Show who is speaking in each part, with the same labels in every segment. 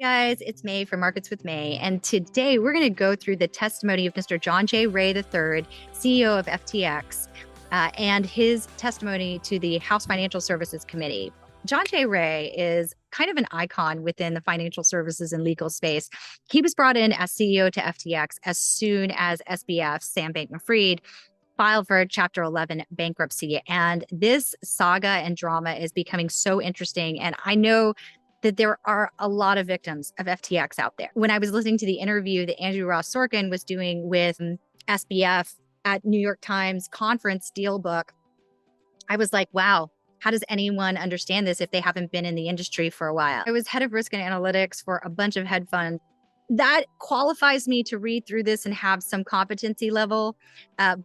Speaker 1: Guys, it's May from Markets with May, and today we're going to go through the testimony of Mr. John J. Ray III, CEO of FTX, and his testimony to the House Financial Services Committee. John J. Ray is kind of an icon within the financial services and legal space. He was brought in as CEO to FTX as soon as SBF, Sam Bankman-Fried, filed for Chapter 11 bankruptcy. And this saga and drama is becoming so interesting. And I know that there are a lot of victims of FTX out there. When I was listening to the interview that Andrew Ross Sorkin was doing with SBF at New York Times conference deal book, I was like, wow, how does anyone understand this if they haven't been in the industry for a while? I was head of risk and analytics for a bunch of hedge funds. That qualifies me to read through this and have some competency level.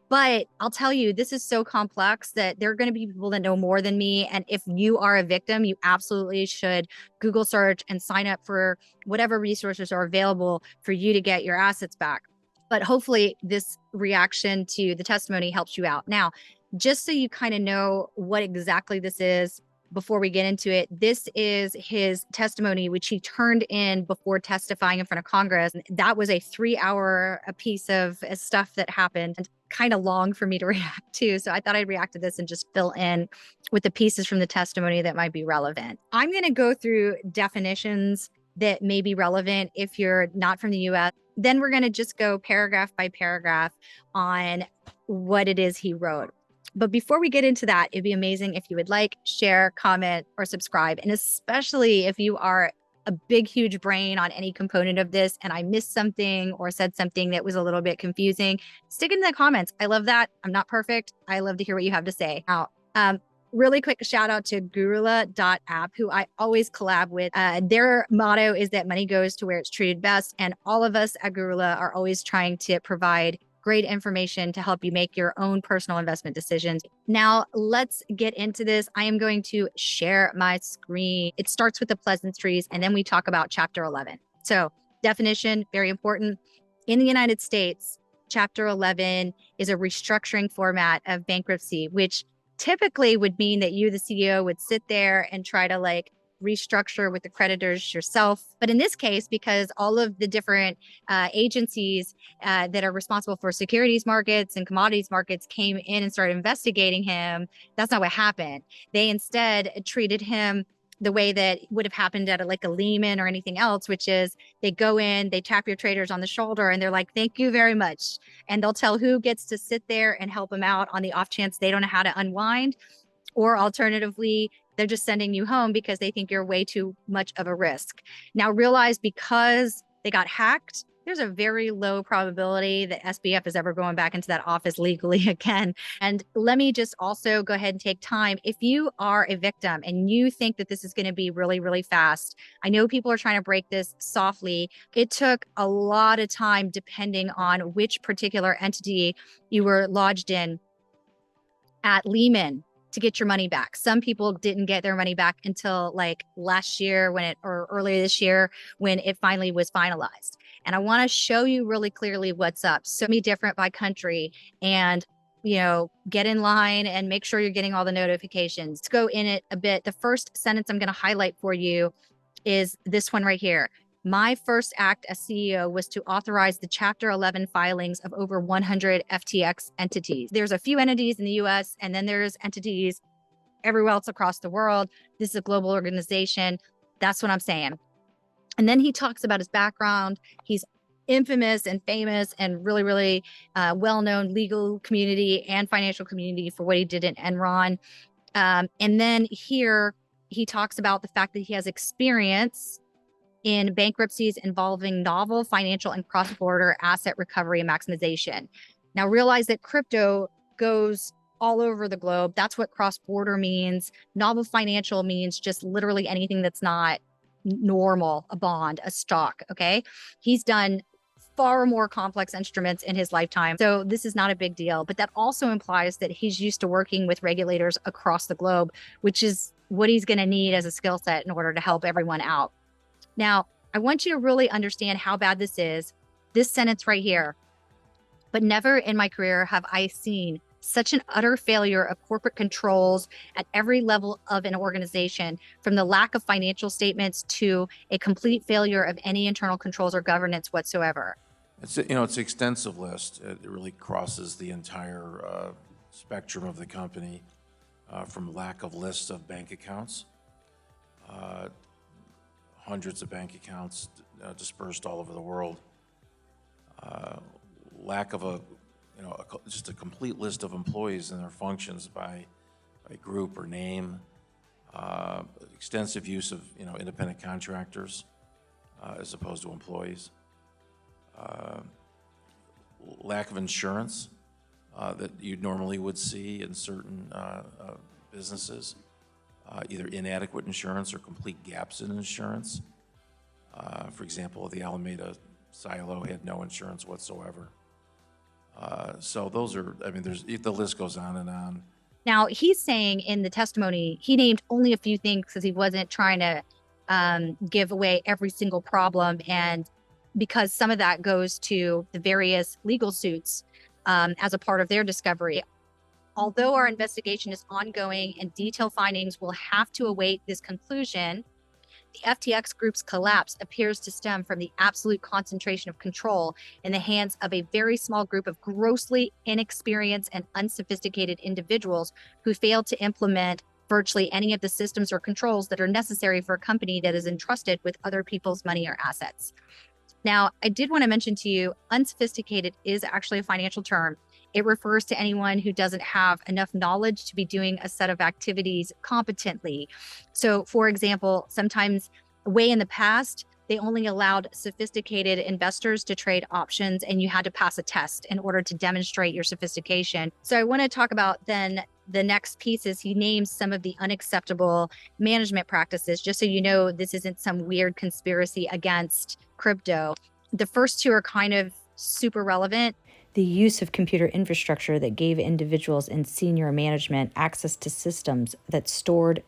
Speaker 1: But I'll tell you, this is so complex that there are going to be people that know more than me. And if you are a victim, you absolutely should Google search and sign up for whatever resources are available for you to get your assets back. But hopefully this reaction to the testimony helps you out. Now, just so you kind of know what exactly this is, before we get into it, this is his testimony, which he turned in before testifying in front of Congress. That was a 3-hour piece of stuff that happened, and kind of long for me to react to. So I thought I'd react to this and just fill in with the pieces from the testimony that might be relevant. I'm going to go through definitions that may be relevant if you're not from the US. Then we're going to just go paragraph by paragraph on what it is he wrote. But before we get into that, it'd be amazing if you would like, share, comment, or subscribe. And especially if you are a big, huge brain on any component of this and I missed something or said something that was a little bit confusing, stick it in the comments. I love that. I'm not perfect. I love to hear what you have to say. Now, really quick shout out to Gurula.app, who I always collab with. Their motto is that money goes to where it's treated best. And all of us at Gurula are always trying to provide great information to help you make your own personal investment decisions. Now, let's get into this. I am going to share my screen. It starts with the pleasantries, and then we talk about Chapter 11. So, definition, very important. In the United States, Chapter 11 is a restructuring format of bankruptcy, which typically would mean that you, the CEO, would sit there and try to restructure with the creditors yourself. But in this case, because all of the different agencies that are responsible for securities markets and commodities markets came in and started investigating him, that's not what happened. They instead treated him the way that would have happened at a Lehman or anything else, which is they go in, they tap your traders on the shoulder and they're like, thank you very much. And they'll tell who gets to sit there and help them out on the off chance they don't know how to unwind. Or alternatively, they're just sending you home because they think you're way too much of a risk. Now realize, because they got hacked, there's a very low probability that SBF is ever going back into that office legally again. And let me just also go ahead and take time. If you are a victim and you think that this is going to be really, really fast, I know people are trying to break this softly. It took a lot of time depending on which particular entity you were lodged in at Lehman to get your money back. Some people didn't get their money back until last year or earlier this year when it finally was finalized. And I want to show you really clearly what's up. So many different by country, and get in line and make sure you're getting all the notifications. Let's go in it a bit. The first sentence I'm going to highlight for you is this one right here. My first act as CEO was to authorize the Chapter 11 filings of over 100 FTX entities. There's a few entities in the US, and then there's entities everywhere else across the world. This is a global organization. That's what I'm saying. And then he talks about his background. He's infamous and famous and really, really well-known legal community and financial community for what he did in Enron. And then here he talks about the fact that he has experience in bankruptcies involving novel financial and cross-border asset recovery and maximization. Now realize that crypto goes all over the globe. That's what cross-border means. Novel financial means just literally anything that's not normal, a bond, a stock, okay? He's done far more complex instruments in his lifetime, so this is not a big deal. But that also implies that he's used to working with regulators across the globe, which is what he's going to need as a skill set in order to help everyone out. Now, I want you to really understand how bad this is. This sentence right here. But never in my career have I seen such an utter failure of corporate controls at every level of an organization, from the lack of financial statements to a complete failure of any internal controls or governance whatsoever.
Speaker 2: It's an extensive list. It really crosses the entire spectrum of the company, from lack of lists of bank accounts, hundreds of bank accounts dispersed all over the world, lack of just a complete list of employees and their functions by group or name, extensive use of independent contractors as opposed to employees, lack of insurance that you normally would see in certain businesses, either inadequate insurance or complete gaps in insurance. For example, the Alameda silo had no insurance whatsoever. So those are, the list goes on and on.
Speaker 1: Now, he's saying in the testimony, he named only a few things because he wasn't trying to give away every single problem, and because some of that goes to the various legal suits as a part of their discovery. Although our investigation is ongoing and detailed findings will have to await this conclusion, the FTX group's collapse appears to stem from the absolute concentration of control in the hands of a very small group of grossly inexperienced and unsophisticated individuals who failed to implement virtually any of the systems or controls that are necessary for a company that is entrusted with other people's money or assets. Now, I did want to mention to you, unsophisticated is actually a financial term. It refers to anyone who doesn't have enough knowledge to be doing a set of activities competently. So, for example, sometimes way in the past, they only allowed sophisticated investors to trade options, and you had to pass a test in order to demonstrate your sophistication. So I want to talk about then the next piece is he names some of the unacceptable management practices, just so you know this isn't some weird conspiracy against crypto. The first two are kind of super relevant.
Speaker 3: The use of computer infrastructure that gave individuals in senior management access to systems that stored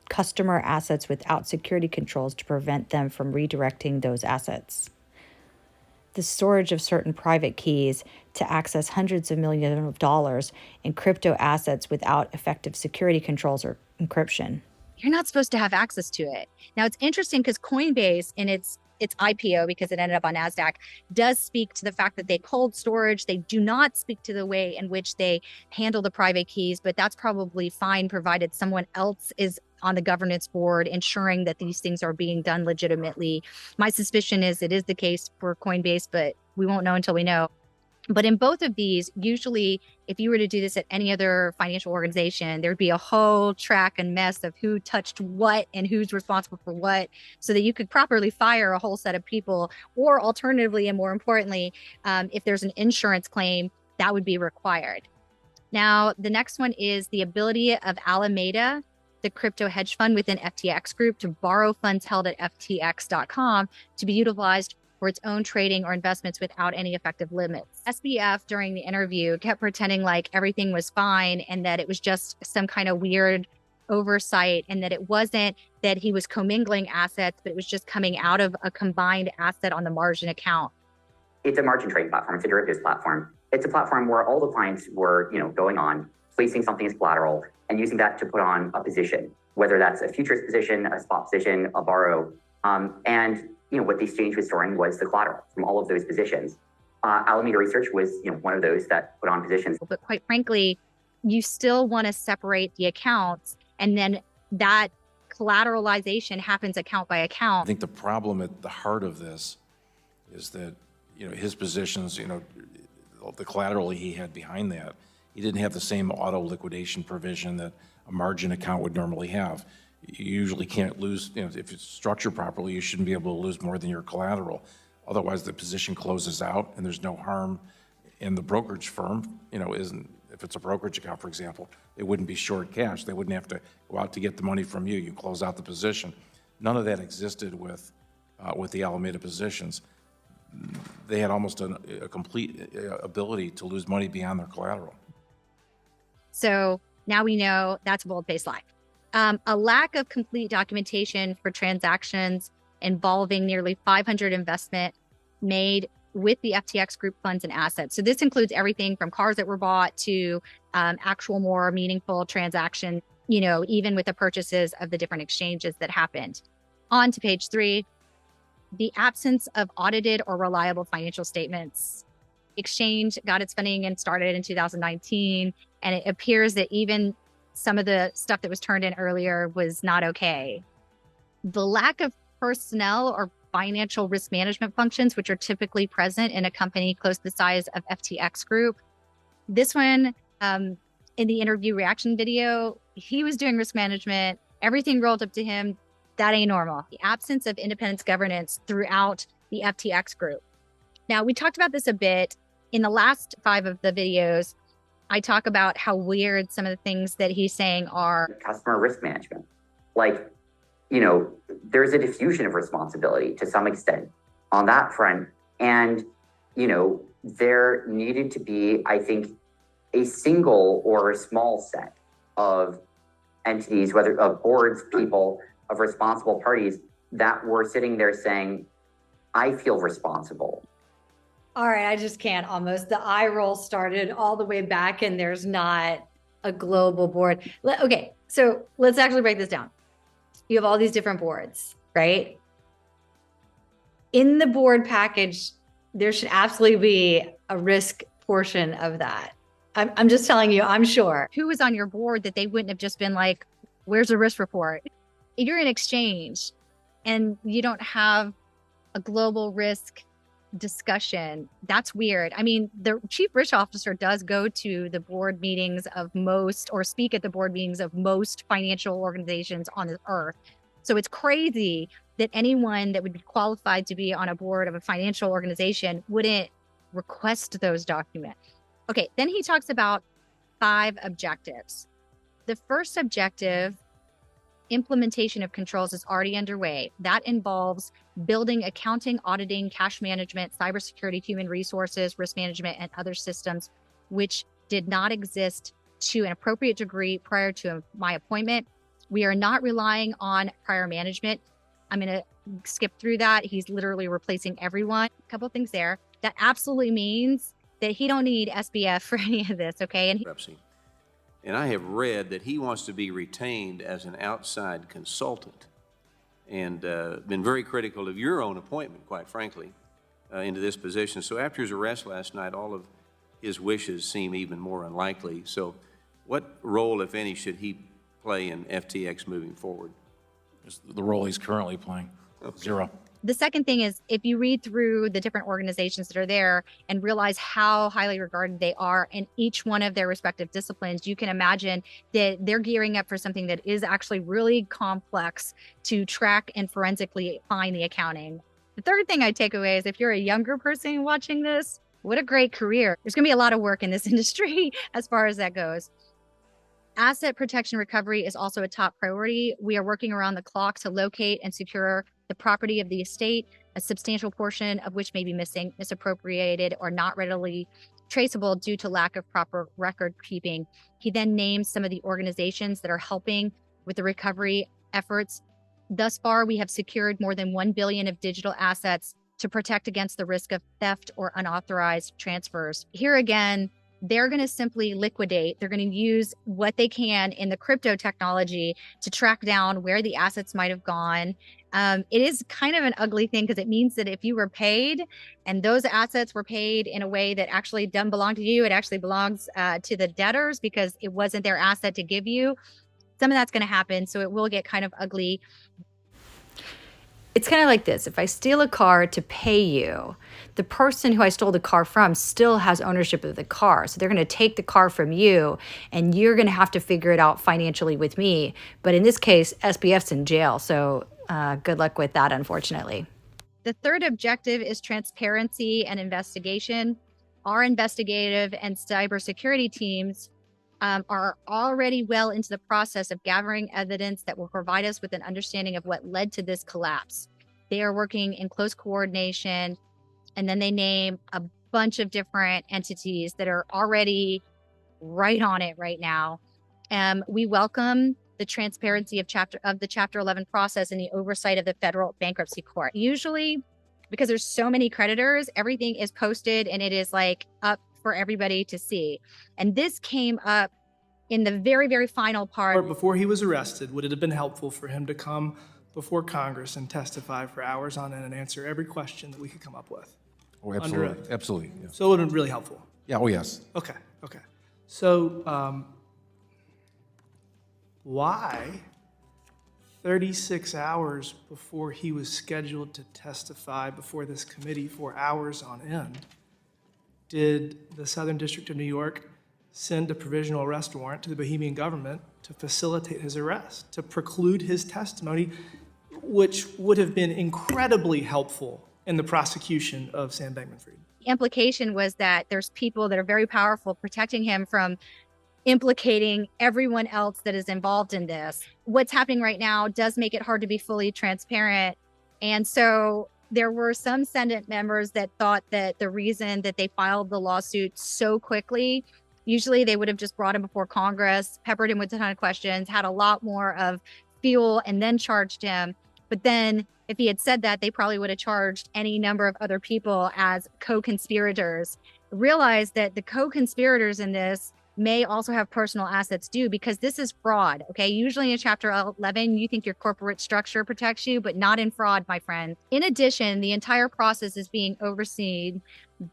Speaker 3: customer assets without security controls to prevent them from redirecting those assets. The storage of certain private keys to access hundreds of millions of dollars in crypto assets without effective security controls or encryption.
Speaker 1: You're not supposed to have access to it. Now, it's interesting because Coinbase, in its IPO, because it ended up on NASDAQ, does speak to the fact that they cold storage. They do not speak to the way in which they handle the private keys, but that's probably fine provided someone else is on the governance board ensuring that these things are being done legitimately. My suspicion is it is the case for Coinbase, but we won't know until we know. But in both of these, usually, if you were to do this at any other financial organization, there'd be a whole track and mess of who touched what and who's responsible for what, so that you could properly fire a whole set of people. Or alternatively, and more importantly, if there's an insurance claim, that would be required. Now, the next one is the ability of Alameda, the crypto hedge fund within FTX Group, to borrow funds held at FTX.com to be utilized for its own trading or investments without any effective limits. SBF, during the interview, kept pretending like everything was fine and that it was just some kind of weird oversight, and that it wasn't that he was commingling assets, but it was just coming out of a combined asset on the margin account.
Speaker 4: It's a margin trading platform. It's a derivatives platform. It's a platform where all the clients were, going on, placing something as collateral and using that to put on a position, whether that's a futures position, a spot position, a borrow, and what the exchange was storing was the collateral from all of those positions. Alameda Research was, one of those that put on positions.
Speaker 1: But quite frankly, you still want to separate the accounts, and then that collateralization happens account by account.
Speaker 2: I think the problem at the heart of this is that, his positions, the collateral he had behind that, he didn't have the same auto liquidation provision that a margin account would normally have. You usually can't lose, if it's structured properly, you shouldn't be able to lose more than your collateral. Otherwise, the position closes out and there's no harm. In the brokerage firm, if it's a brokerage account, for example, they wouldn't be short cash. They wouldn't have to go out to get the money from you. You close out the position. None of that existed with the Alameda positions. They had almost a complete ability to lose money beyond their collateral.
Speaker 1: So now we know that's a bold-faced lie. A lack of complete documentation for transactions involving nearly 500 investment made with the FTX group funds and assets. So this includes everything from cars that were bought to actual more meaningful transactions, even with the purchases of the different exchanges that happened. On to page 3, the absence of audited or reliable financial statements. Exchange got its funding and started in 2019, and it appears that even some of the stuff that was turned in earlier was not okay. The lack of personnel or financial risk management functions, which are typically present in a company close to the size of FTX Group. This one, in the interview reaction video, he was doing risk management. Everything rolled up to him. That ain't normal. The absence of independence governance throughout the FTX Group. Now, we talked about this a bit in the last 5 of the videos. I talk about how weird some of the things that he's saying are.
Speaker 4: Customer risk management. Like, there's a diffusion of responsibility to some extent on that front. And, there needed to be, I think, a single or a small set of entities, whether of boards, people, of responsible parties that were sitting there saying, I feel responsible.
Speaker 3: All right, I just can't almost. The eye roll started all the way back and there's not a global board. Okay, so let's actually break this down. You have all these different boards, right? In the board package, there should absolutely be a risk portion of that. I'm just telling you, I'm sure.
Speaker 1: Who was on your board that they wouldn't have just been like, where's the risk report? If you're in exchange and you don't have a global risk discussion, that's weird. I mean, the chief risk officer does go to the board meetings of most, or speak at the board meetings of most financial organizations on this earth. So it's crazy that anyone that would be qualified to be on a board of a financial organization wouldn't request those documents. Okay, then he talks about 5 objectives. The first objective, implementation of controls, is already underway. That involves building accounting, auditing, cash management, cybersecurity, human resources, risk management, and other systems which did not exist to an appropriate degree prior to my appointment. We are not relying on prior management. I'm going to skip through that. He's literally replacing everyone. A couple of things there. That absolutely means that he don't need SBF for any of this, okay?
Speaker 5: And I have read that he wants to be retained as an outside consultant, and been very critical of your own appointment, quite frankly, into this position. So after his arrest last night, all of his wishes seem even more unlikely. So what role, if any, should he play in FTX moving forward?
Speaker 2: The role he's currently playing. Okay. 0.
Speaker 1: The second thing is, if you read through the different organizations that are there and realize how highly regarded they are in each one of their respective disciplines, you can imagine that they're gearing up for something that is actually really complex to track and forensically find the accounting. The third thing I take away is, if you're a younger person watching this, what a great career. There's going to be a lot of work in this industry as far as that goes. Asset protection recovery is also a top priority. We are working around the clock to locate and secure the property of the estate, a substantial portion of which may be missing, misappropriated, or not readily traceable due to lack of proper record keeping. He then names some of the organizations that are helping with the recovery efforts. Thus far, we have secured more than $1 billion of digital assets to protect against the risk of theft or unauthorized transfers. Here again, they're going to simply liquidate. They're going to use what they can in the crypto technology to track down where the assets might have gone. It is kind of an ugly thing, because it means that if you were paid and those assets were paid in a way that actually doesn't belong to you, it actually belongs to the debtors because it wasn't their asset to give you. Some of that's going to happen. So it will get kind of ugly.
Speaker 3: It's kind of like this. If I steal a car to pay you, the person who I stole the car from still has ownership of the car. So they're going to take the car from you, and you're going to have to figure it out financially with me. But in this case, SBF's in jail. So good luck with that, unfortunately.
Speaker 1: The third objective is transparency and investigation. Our investigative and cybersecurity teams are already well into the process of gathering evidence that will provide us with an understanding of what led to this collapse. They are working in close coordination, and then they name a bunch of different entities that are already right on it right now. We welcome the transparency of the Chapter 11 process and the oversight of the federal bankruptcy court. Usually, because there's so many creditors, everything is posted and it is like up for everybody to see. And this came up in the very, very final part.
Speaker 6: Before he was arrested, would it have been helpful for him to come before Congress and testify for hours on end and answer every question that we could come up with?
Speaker 2: Oh, absolutely. Absolutely. Yes.
Speaker 6: So it would have been really helpful.
Speaker 2: Yeah. Oh, yes.
Speaker 6: Okay. So why 36 hours before he was scheduled to testify before this committee for hours on end, did the Southern District of New York send a provisional arrest warrant to the Bohemian government to facilitate his arrest, to preclude his testimony, which would have been incredibly helpful in the prosecution of Sam Bankman-Fried?
Speaker 1: The implication was that there's people that are very powerful protecting him from implicating everyone else that is involved in this. What's happening right now does make it hard to be fully transparent. And so there were some Senate members that thought that the reason that they filed the lawsuit so quickly, usually they would have just brought him before Congress, peppered him with a ton of questions, had a lot more of fuel, and then charged him. But then if he had said that, they probably would have charged any number of other people as co-conspirators. Realize that the co-conspirators in this may also have personal assets due, because this is fraud. Okay. Usually in Chapter 11, you think your corporate structure protects you, but not in fraud, my friend. In addition, the entire process is being overseen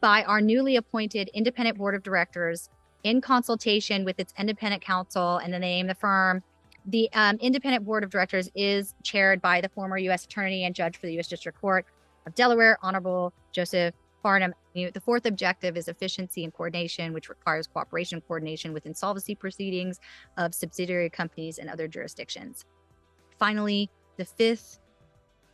Speaker 1: by our newly appointed independent board of directors in consultation with its independent counsel, and then they name the firm. The independent board of directors is chaired by the former U.S. attorney and judge for the U.S. District Court of Delaware, Honorable Joseph Farnham. The fourth objective is efficiency and coordination, which requires cooperation and coordination with insolvency proceedings of subsidiary companies and other jurisdictions. Finally, the fifth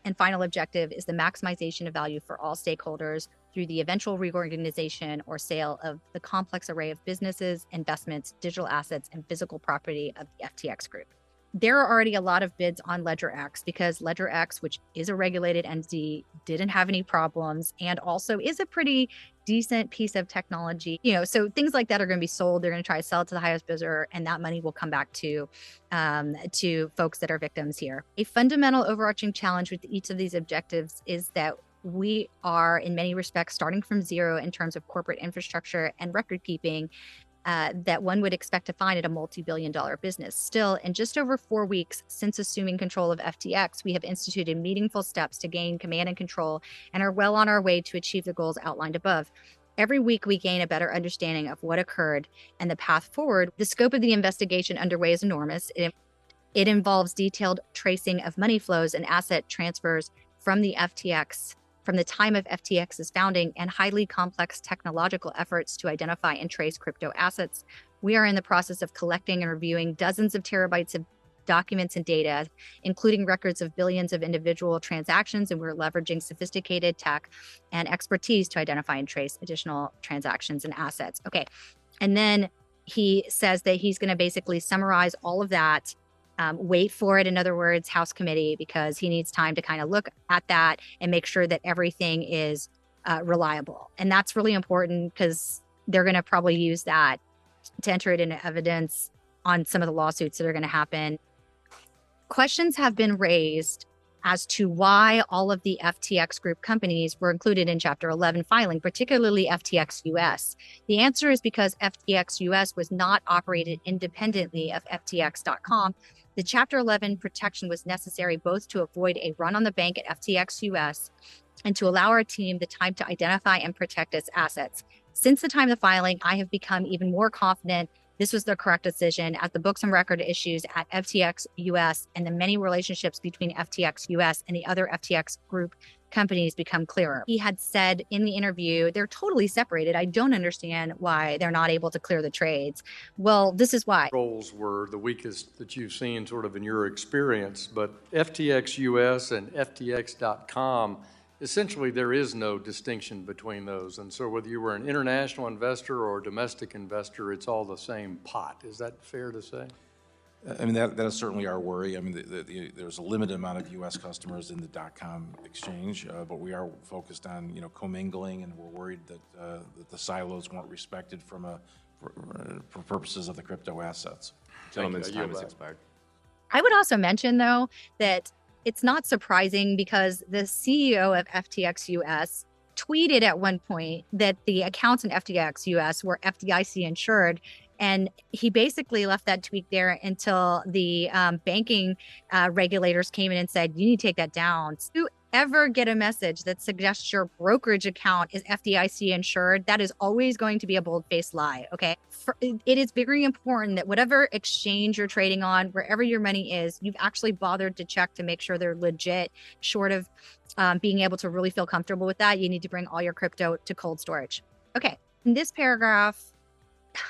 Speaker 1: and final objective is the maximization of value for all stakeholders through the eventual reorganization or sale of the complex array of businesses, investments, digital assets, and physical property of the FTX group. There are already a lot of bids on LedgerX because LedgerX, which is a regulated entity, didn't have any problems and also is a pretty decent piece of technology. So things like that are going to be sold. They're going to try to sell it to the highest bidder, and that money will come back to folks that are victims here. A fundamental overarching challenge with each of these objectives is that we are, in many respects, starting from zero in terms of corporate infrastructure and record keeping that one would expect to find at a multi-billion-dollar business. Still, in just over 4 weeks since assuming control of FTX, we have instituted meaningful steps to gain command and control and are well on our way to achieve the goals outlined above. Every week, we gain a better understanding of what occurred and the path forward. The scope of the investigation underway is enormous. It involves detailed tracing of money flows and asset transfers from the FTX from the time of FTX's founding, and highly complex technological efforts to identify and trace crypto assets. We are in the process of collecting and reviewing dozens of terabytes of documents and data, including records of billions of individual transactions, and we're leveraging sophisticated tech and expertise to identify and trace additional transactions and assets. Okay, and then he says that he's going to basically summarize all of that. Wait for it, in other words, House committee, because he needs time to kind of look at that and make sure that everything is reliable. And that's really important because they're going to probably use that to enter it into evidence on some of the lawsuits that are going to happen. Questions have been raised as to why all of the FTX group companies were included in Chapter 11 filing, particularly FTX US. The answer is because FTX US was not operated independently of FTX.com. The Chapter 11 protection was necessary both to avoid a run on the bank at FTX US and to allow our team the time to identify and protect its assets. Since the time of the filing, I have become even more confident this was the correct decision, as the books and record issues at FTX US and the many relationships between FTX US and the other FTX group companies become clearer. He had said in the interview, they're totally separated. I don't understand why they're not able to clear the trades. Well, this is why.
Speaker 7: Controls were the weakest that you've seen sort of in your experience, but FTX US and FTX.com, essentially there is no distinction between those. And so whether you were an international investor or a domestic investor, it's all the same pot. Is that fair to say?
Speaker 2: I mean, that is certainly our worry. I mean, there's a limited amount of U.S. customers in the .com exchange, but we are focused on, commingling, and we're worried that the silos weren't respected for purposes of the crypto assets.
Speaker 8: Gentlemen's time has expired.
Speaker 1: I would also mention, though, that it's not surprising because the CEO of FTX US tweeted at one point that the accounts in FTX US were FDIC insured. And he basically left that tweet there until the banking regulators came in and said, you need to take that down. So if you ever get a message that suggests your brokerage account is FDIC insured, that is always going to be a bold-faced lie, okay? It is very important that whatever exchange you're trading on, wherever your money is, you've actually bothered to check to make sure they're legit. Short of being able to really feel comfortable with that, you need to bring all your crypto to cold storage. Okay, in this paragraph,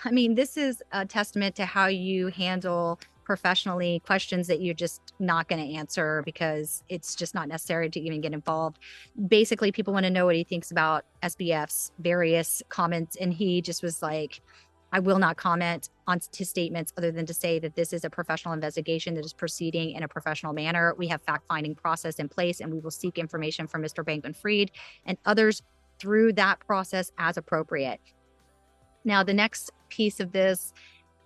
Speaker 1: I mean, this is a testament to how you handle professionally questions that you're just not going to answer because it's just not necessary to even get involved. Basically, people want to know what he thinks about SBF's various comments, and he just was like, I will not comment on his statements other than to say that this is a professional investigation that is proceeding in a professional manner. We have fact-finding process in place, and we will seek information from Mr. Bankman-Fried and others through that process as appropriate. Now, the next piece of this,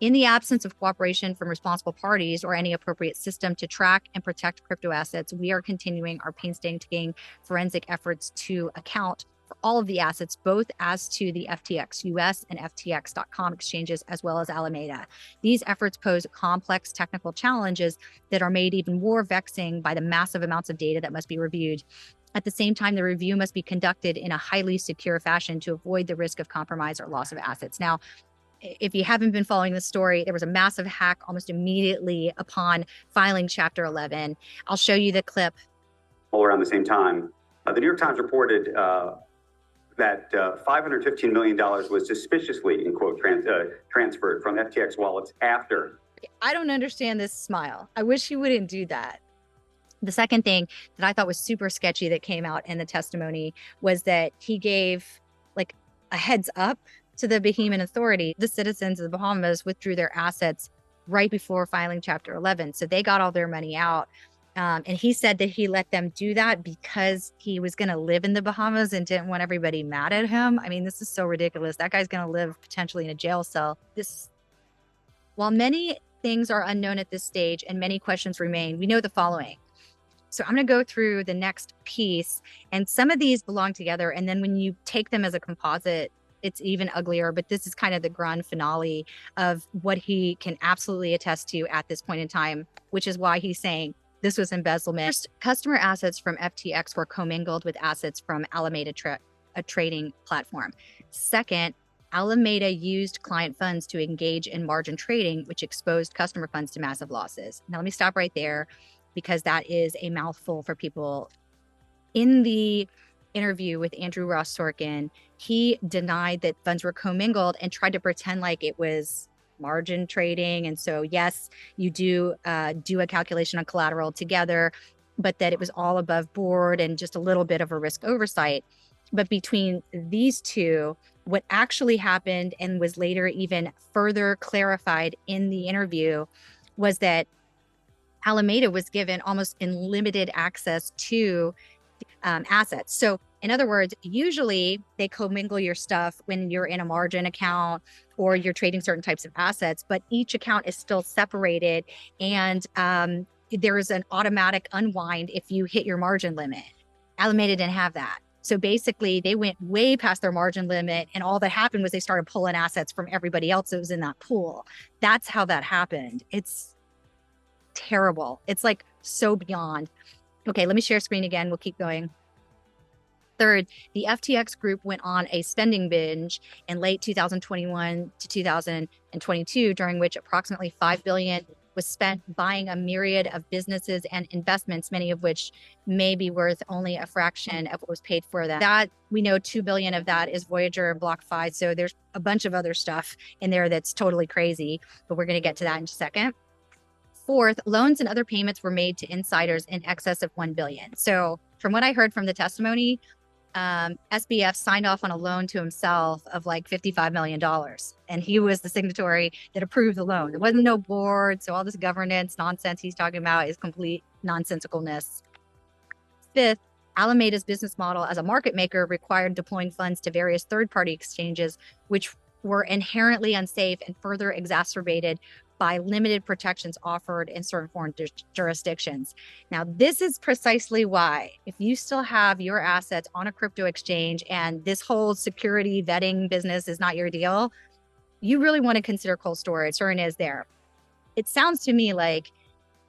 Speaker 1: in the absence of cooperation from responsible parties or any appropriate system to track and protect crypto assets, we are continuing our painstaking forensic efforts to account for all of the assets, both as to the FTX US and FTX.com exchanges, as well as Alameda. These efforts pose complex technical challenges that are made even more vexing by the massive amounts of data that must be reviewed. At the same time, the review must be conducted in a highly secure fashion to avoid the risk of compromise or loss of assets. Now, if you haven't been following the story, there was a massive hack almost immediately upon filing Chapter 11. I'll show you the clip.
Speaker 8: All around the same time, the New York Times reported that $515 million was suspiciously, in quote, transferred from FTX wallets after.
Speaker 1: I don't understand this smile. I wish he wouldn't do that. The second thing that I thought was super sketchy that came out in the testimony was that he gave like a heads up to the Bahamian Authority. The citizens of the Bahamas withdrew their assets right before filing Chapter 11. So they got all their money out. And he said that he let them do that because he was going to live in the Bahamas and didn't want everybody mad at him. I mean, this is so ridiculous. That guy's going to live potentially in a jail cell. While many things are unknown at this stage and many questions remain, we know the following. So I'm going to go through the next piece, and some of these belong together. And then when you take them as a composite, it's even uglier. But this is kind of the grand finale of what he can absolutely attest to at this point in time, which is why he's saying this was embezzlement. First, customer assets from FTX were commingled with assets from Alameda, a trading platform. Second, Alameda used client funds to engage in margin trading, which exposed customer funds to massive losses. Now, let me stop right there, because that is a mouthful for people. In the interview with Andrew Ross Sorkin, he denied that funds were commingled and tried to pretend like it was margin trading. And so, yes, you do a calculation on collateral together, but that it was all above board and just a little bit of a risk oversight. But between these two, what actually happened and was later even further clarified in the interview was that Alameda was given almost unlimited access to assets. So in other words, usually they commingle your stuff when you're in a margin account or you're trading certain types of assets, but each account is still separated, and there is an automatic unwind if you hit your margin limit. Alameda didn't have that. So basically they went way past their margin limit, and all that happened was they started pulling assets from everybody else that was in that pool. That's how that happened. It's terrible. It's like so beyond. Okay, let me share screen again. We'll keep going. Third, the FTX group went on a spending binge in late 2021 to 2022, during which approximately $5 billion was spent buying a myriad of businesses and investments, many of which may be worth only a fraction of what was paid for them. That we know $2 billion of that is Voyager and BlockFi. So there's a bunch of other stuff in there that's totally crazy, but we're going to get to that in a second. Fourth, loans and other payments were made to insiders in excess of $1 billion. So from what I heard from the testimony, SBF signed off on a loan to himself of like $55 million. And he was the signatory that approved the loan. There wasn't no board. So all this governance nonsense he's talking about is complete nonsensicalness. Fifth, Alameda's business model as a market maker required deploying funds to various third-party exchanges, which were inherently unsafe and further exacerbated by limited protections offered in certain foreign jurisdictions. Now, this is precisely why, if you still have your assets on a crypto exchange and this whole security vetting business is not your deal, you really want to consider cold storage. Certain is there. It sounds to me like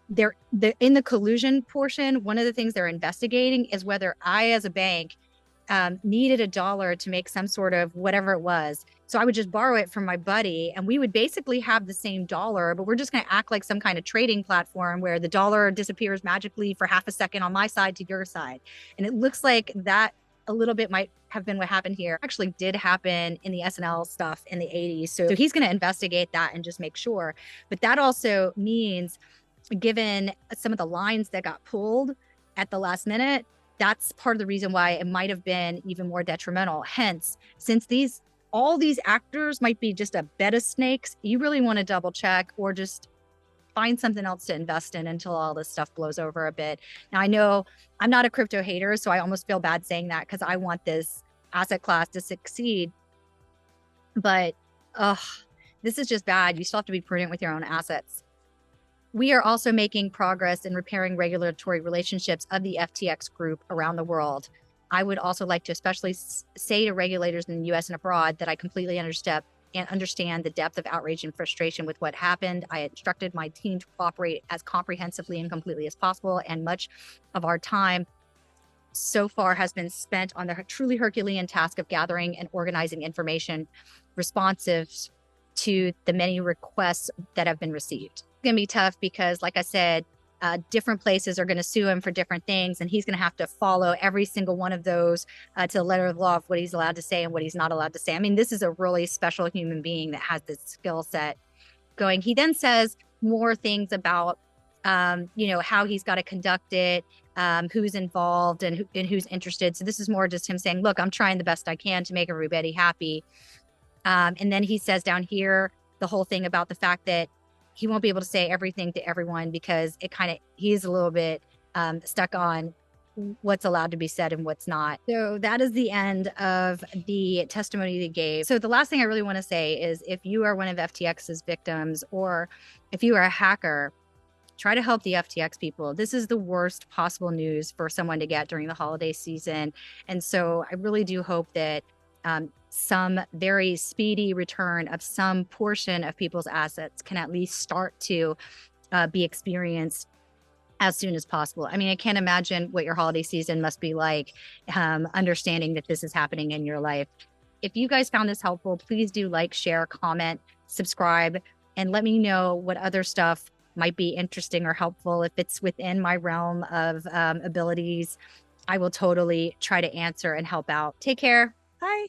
Speaker 1: they're in the collusion portion. One of the things they're investigating is whether I, as a bank, needed $1 to make some sort of whatever it was. So I would just borrow it from my buddy and we would basically have the same dollar, but we're just going to act like some kind of trading platform where the dollar disappears magically for half a second on my side to your side. And it looks like that a little bit might have been what happened here. Actually did happen in the SNL stuff in the 80s. So he's going to investigate that and just make sure. But that also means, given some of the lines that got pulled at the last minute, that's part of the reason why it might have been even more detrimental. Hence, since all these actors might be just a bed of snakes, you really want to double check or just find something else to invest in until all this stuff blows over a bit. Now, I know I'm not a crypto hater, so I almost feel bad saying that because I want this asset class to succeed. But this is just bad. You still have to be prudent with your own assets. We are also making progress in repairing regulatory relationships of the FTX group around the world. I would also like to especially say to regulators in the US and abroad that I completely understand the depth of outrage and frustration with what happened. I instructed my team to cooperate as comprehensively and completely as possible, and much of our time so far has been spent on the truly Herculean task of gathering and organizing information responsive to the many requests that have been received. It's going to be tough because, like I said, different places are going to sue him for different things, and he's going to have to follow every single one of those to the letter of the law of what he's allowed to say and what he's not allowed to say. I mean, this is a really special human being that has this skill set going. He then says more things about, how he's got to conduct it, who's involved and who's interested. So this is more just him saying, look, I'm trying the best I can to make everybody happy. And then he says down here the whole thing about the fact that he won't be able to say everything to everyone because he's a little bit stuck on what's allowed to be said and what's not. So that is the end of the testimony they gave. So the last thing I really want to say is, if you are one of FTX's victims, or if you are a hacker, try to help the FTX people. This is the worst possible news for someone to get during the holiday season. And so I really do hope that some very speedy return of some portion of people's assets can at least start to be experienced as soon as possible. I mean, I can't imagine what your holiday season must be like, understanding that this is happening in your life. If you guys found this helpful, please do like, share, comment, subscribe, and let me know what other stuff might be interesting or helpful. If it's within my realm of abilities, I will totally try to answer and help out. Take care. Bye.